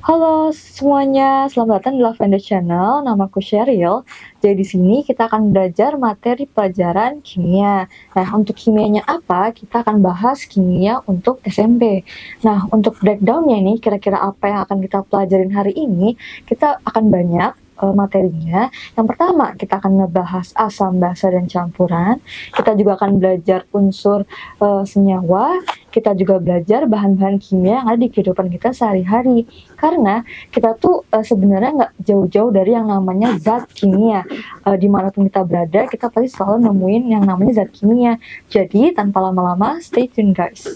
Halo semuanya, selamat datang di Lavender Channel. Namaku Sheryl. Jadi di sini kita akan belajar materi pelajaran kimia. Nah, untuk kimianya apa? Kita akan bahas kimia untuk SMP. Nah, untuk breakdownnya ini, kira-kira apa yang akan kita pelajarin hari ini? Kita akan banyak materinya. Yang pertama, kita akan ngebahas asam, basa, dan campuran. Kita juga akan belajar unsur senyawa. Kita juga belajar bahan-bahan kimia yang ada di kehidupan kita sehari-hari. Karena kita tuh sebenarnya nggak jauh-jauh dari yang namanya zat kimia. Dimanapun kita berada, kita pasti selalu nemuin yang namanya zat kimia. Jadi tanpa lama-lama, stay tune guys.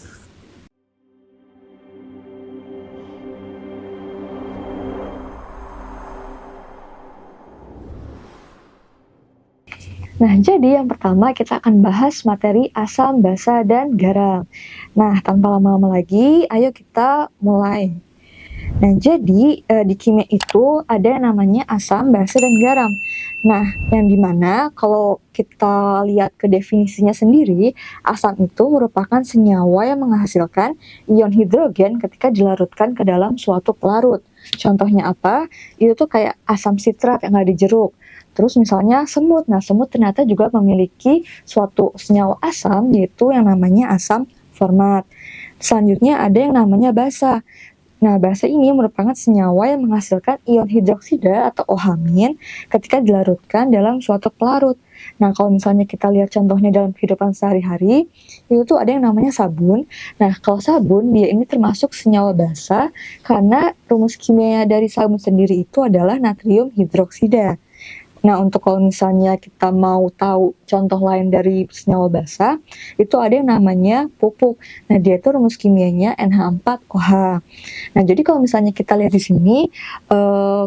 Nah, jadi yang pertama kita akan bahas materi asam, basa, dan garam. Nah, tanpa lama-lama lagi, ayo kita mulai. Nah, jadi di kimia itu ada yang namanya asam, basa, dan garam. Nah, yang dimana kalau kita lihat ke definisinya sendiri, asam itu merupakan senyawa yang menghasilkan ion hidrogen ketika dilarutkan ke dalam suatu pelarut. Contohnya apa? Itu tuh kayak asam sitrat yang ada di jeruk. Terus misalnya semut. Nah, semut ternyata juga memiliki suatu senyawa asam, yaitu yang namanya asam format. Selanjutnya ada yang namanya basa. Nah, basa ini merupakan senyawa yang menghasilkan ion hidroksida atau OH- ketika dilarutkan dalam suatu pelarut. Nah, kalau misalnya kita lihat contohnya dalam kehidupan sehari-hari, itu tuh ada yang namanya sabun. Nah, kalau sabun, dia ini termasuk senyawa basa karena rumus kimia dari sabun sendiri itu adalah natrium hidroksida. Nah, untuk kalau misalnya kita mau tahu contoh lain dari senyawa basa, itu ada yang namanya pupuk. Nah, dia itu rumus kimianya NH4OH. Nah, jadi kalau misalnya kita lihat di sini,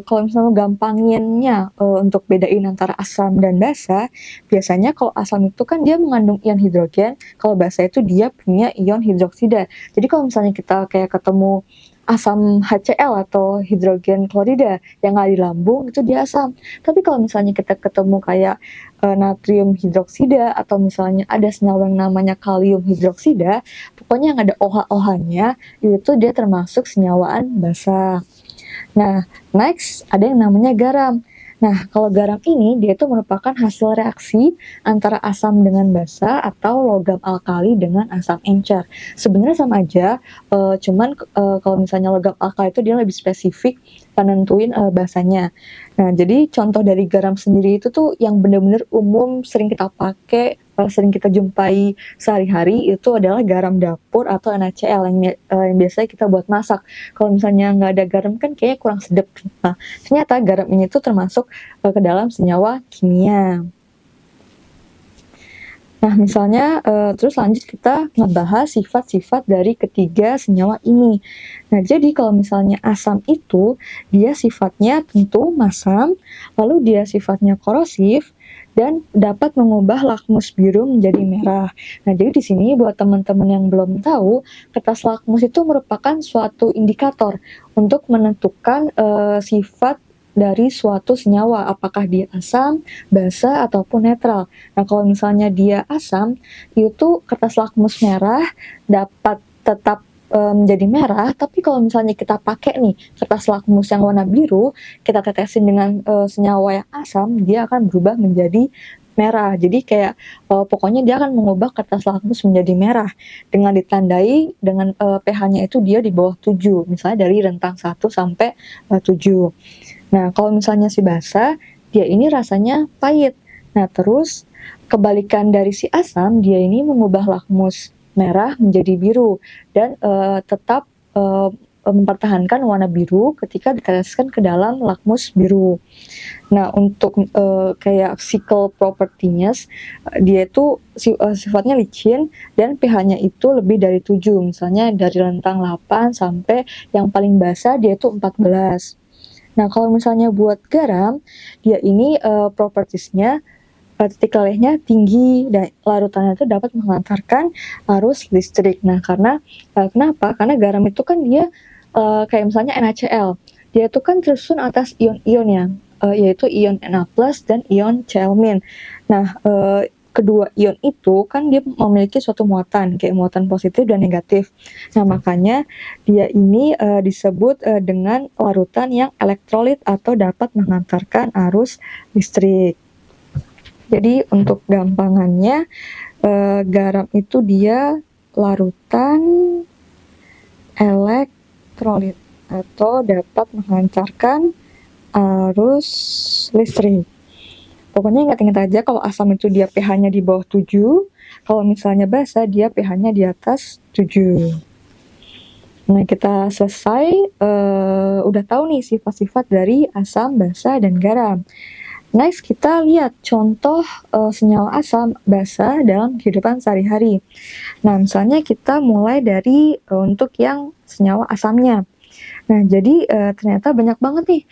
kalau misalnya gampanginnya untuk bedain antara asam dan basa, biasanya kalau asam itu kan dia mengandung ion hidrogen, kalau basa itu dia punya ion hidroksida. Jadi kalau misalnya kita kayak ketemu asam HCl atau hidrogen klorida yang ada di lambung, itu dia asam. Tapi kalau misalnya kita ketemu kayak natrium hidroksida atau misalnya ada senyawa yang namanya kalium hidroksida, pokoknya yang ada OH-OH-nya, itu dia termasuk senyawaan basa. Nah, next ada yang namanya garam. Nah, kalau garam ini dia itu merupakan hasil reaksi antara asam dengan basa atau logam alkali dengan asam encer. Sebenarnya sama aja, cuman kalau misalnya logam alkali itu dia lebih spesifik penentuin basanya. Nah, jadi contoh dari garam sendiri itu tuh yang benar-benar umum sering kita pakai, sering kita jumpai sehari-hari itu adalah garam dapur atau NaCl yang biasanya kita buat masak. Kalau misalnya nggak ada garam kan kayaknya kurang sedap. Nah, ternyata garam ini tuh termasuk ke dalam senyawa kimia. Nah, misalnya terus lanjut kita ngebahas sifat-sifat dari ketiga senyawa ini. Nah, jadi kalau misalnya asam itu dia sifatnya tentu masam, lalu dia sifatnya korosif dan dapat mengubah lakmus biru menjadi merah. Nah, jadi di sini buat teman-teman yang belum tahu, kertas lakmus itu merupakan suatu indikator untuk menentukan sifat dari suatu senyawa, apakah dia asam, basa, ataupun netral. Nah, kalau misalnya dia asam, itu kertas lakmus merah dapat tetap menjadi merah, tapi kalau misalnya kita pakai nih kertas lakmus yang warna biru, kita tetesin dengan senyawa yang asam, dia akan berubah menjadi merah. Jadi kayak pokoknya dia akan mengubah kertas lakmus menjadi merah dengan ditandai dengan pH-nya itu dia di bawah 7, misalnya dari rentang 1 sampai 7. Nah, kalau misalnya si basa, dia ini rasanya pahit. Nah, terus kebalikan dari si asam, dia ini mengubah lakmus merah menjadi biru dan tetap mempertahankan warna biru ketika diteteskan ke dalam lakmus biru. Nah, untuk kayak physical property-nya, dia itu sifatnya licin dan pH-nya itu lebih dari 7, misalnya dari rentang 8 sampai yang paling basa dia itu 14. Nah, kalau misalnya buat garam, dia ini propertiesnya titik lelehnya tinggi dan larutannya itu dapat mengantarkan arus listrik. Nah, karena kenapa? Karena garam itu kan dia kayak misalnya NaCl, dia itu kan tersusun atas ion-ionnya, yaitu ion Na+ dan ion Cl-. Nah, kedua ion itu kan dia memiliki suatu muatan, kayak muatan positif dan negatif. Nah, makanya dia ini disebut dengan larutan yang elektrolit atau dapat mengantarkan arus listrik. Jadi untuk gampangannya, garam itu dia larutan elektrolit atau dapat menghantarkan arus listrik. Pokoknya ingat-ingat aja kalau asam itu dia pH-nya di bawah 7, kalau misalnya basa dia pH-nya di atas 7. Nah, kita selesai, udah tahu nih sifat-sifat dari asam, basa, dan garam. Next, kita lihat contoh senyawa asam, basa dalam kehidupan sehari-hari. Nah, misalnya kita mulai dari untuk yang senyawa asamnya. Nah, jadi ternyata banyak banget nih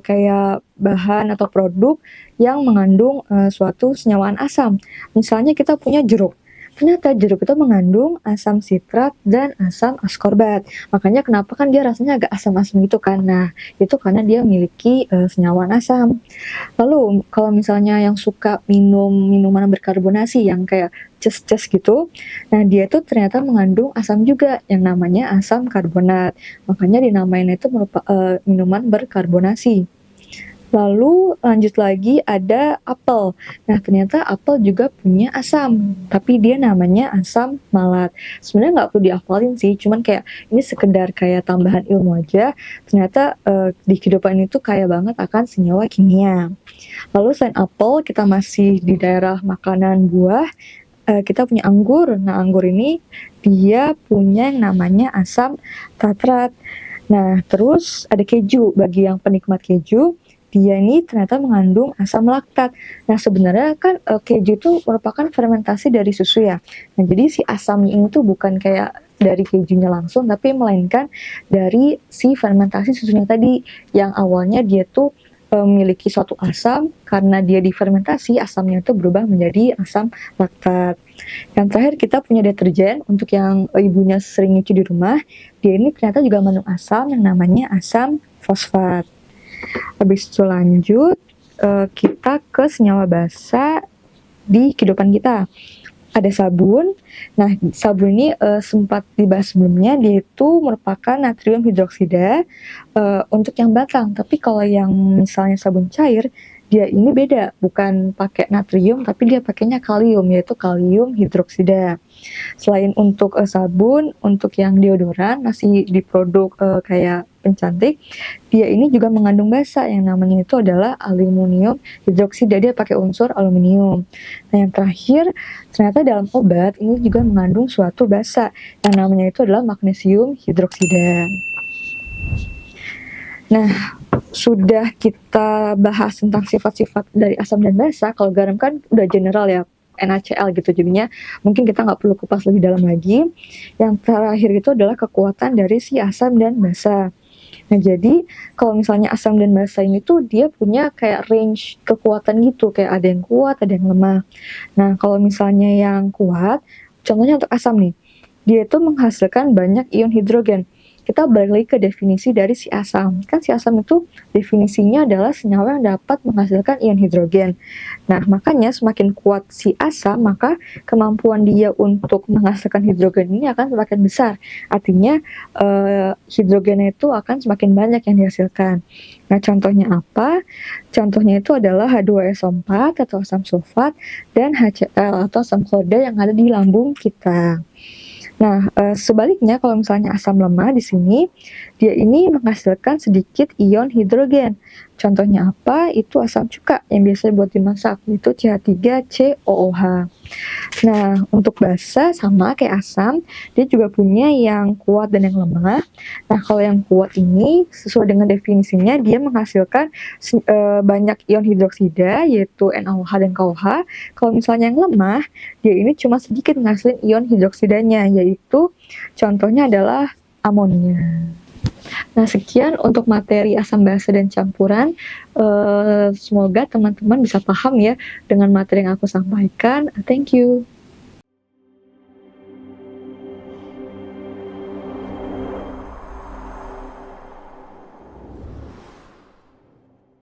kayak bahan atau produk yang mengandung suatu senyawaan asam. Misalnya kita punya jeruk. Ternyata jeruk itu mengandung asam sitrat dan asam askorbat. Makanya kenapa kan dia rasanya agak asam-asam gitu kan. Nah, itu karena dia memiliki senyawaan asam. Lalu kalau misalnya yang suka minum minuman berkarbonasi yang kayak ces-ces gitu, nah dia tuh ternyata mengandung asam juga yang namanya asam karbonat. Makanya dinamain itu minuman berkarbonasi. Lalu lanjut lagi ada apel. Nah, ternyata apel juga punya asam, tapi dia namanya asam malat. Sebenarnya nggak perlu dihafalin sih, cuman kayak ini sekedar kayak tambahan ilmu aja. Ternyata di kehidupan itu kaya banget akan senyawa kimia. Lalu selain apel, kita masih di daerah makanan buah. Kita punya anggur. Nah, anggur ini dia punya yang namanya asam tartrat. Nah, terus ada keju. Bagi yang penikmat keju, dia ini ternyata mengandung asam laktat. Nah, sebenarnya kan keju itu merupakan fermentasi dari susu ya. Nah, jadi si asamnya ini tuh bukan kayak dari kejunya langsung, tapi melainkan dari si fermentasi susunya tadi, yang awalnya dia tuh memiliki suatu asam, karena dia difermentasi, asamnya itu berubah menjadi asam laktat. Yang terakhir kita punya deterjen, untuk yang ibunya sering nyuci di rumah, dia ini ternyata juga mengandung asam yang namanya asam fosfat. Habis itu lanjut, kita ke senyawa basa di kehidupan kita. Ada sabun. Nah, sabun ini sempat dibahas sebelumnya, dia itu merupakan natrium hidroksida untuk yang batang. Tapi kalau yang misalnya sabun cair, dia ini beda, bukan pakai natrium, tapi dia pakainya kalium, yaitu kalium hidroksida. Selain untuk sabun, untuk yang deodoran, masih di produk kayak pencantik, dia ini juga mengandung basa yang namanya itu adalah aluminium hidroksida, dia pakai unsur aluminium. Nah, yang terakhir, ternyata dalam obat ini juga mengandung suatu basa yang namanya itu adalah magnesium hidroksida. Nah, sudah kita bahas tentang sifat-sifat dari asam dan basa. Kalau garam kan udah general ya, NaCl gitu, jadinya mungkin kita nggak perlu kupas lebih dalam lagi. Yang terakhir itu adalah kekuatan dari si asam dan basa. Nah, jadi kalau misalnya asam dan basa ini tuh dia punya kayak range kekuatan gitu, kayak ada yang kuat, ada yang lemah. Nah, kalau misalnya yang kuat, contohnya untuk asam nih, dia itu menghasilkan banyak ion hidrogen. Kita balik lagi ke definisi dari si asam. Kan si asam itu definisinya adalah senyawa yang dapat menghasilkan ion hidrogen. Nah, makanya semakin kuat si asam, maka kemampuan dia untuk menghasilkan hidrogen ini akan semakin besar. Artinya hidrogennya itu akan semakin banyak yang dihasilkan. Nah, contohnya apa? Contohnya itu adalah H2SO4 atau asam sulfat dan HCl atau asam klorida yang ada di lambung kita. Nah, sebaliknya kalau misalnya asam lemah di sini, dia ini menghasilkan sedikit ion hidrogen. Contohnya apa? Itu asam cuka yang biasa buat dimasak, itu CH3COOH. Nah, untuk basa sama kayak asam, dia juga punya yang kuat dan yang lemah. Nah, kalau yang kuat ini sesuai dengan definisinya, dia menghasilkan banyak ion hidroksida, yaitu NaOH dan KOH. Kalau misalnya yang lemah, dia ini cuma sedikit menghasilkan ion hidroksidanya, yaitu contohnya adalah amonia. Nah, sekian untuk materi asam basa dan campuran. Semoga teman-teman bisa paham ya dengan materi yang aku sampaikan. Thank you.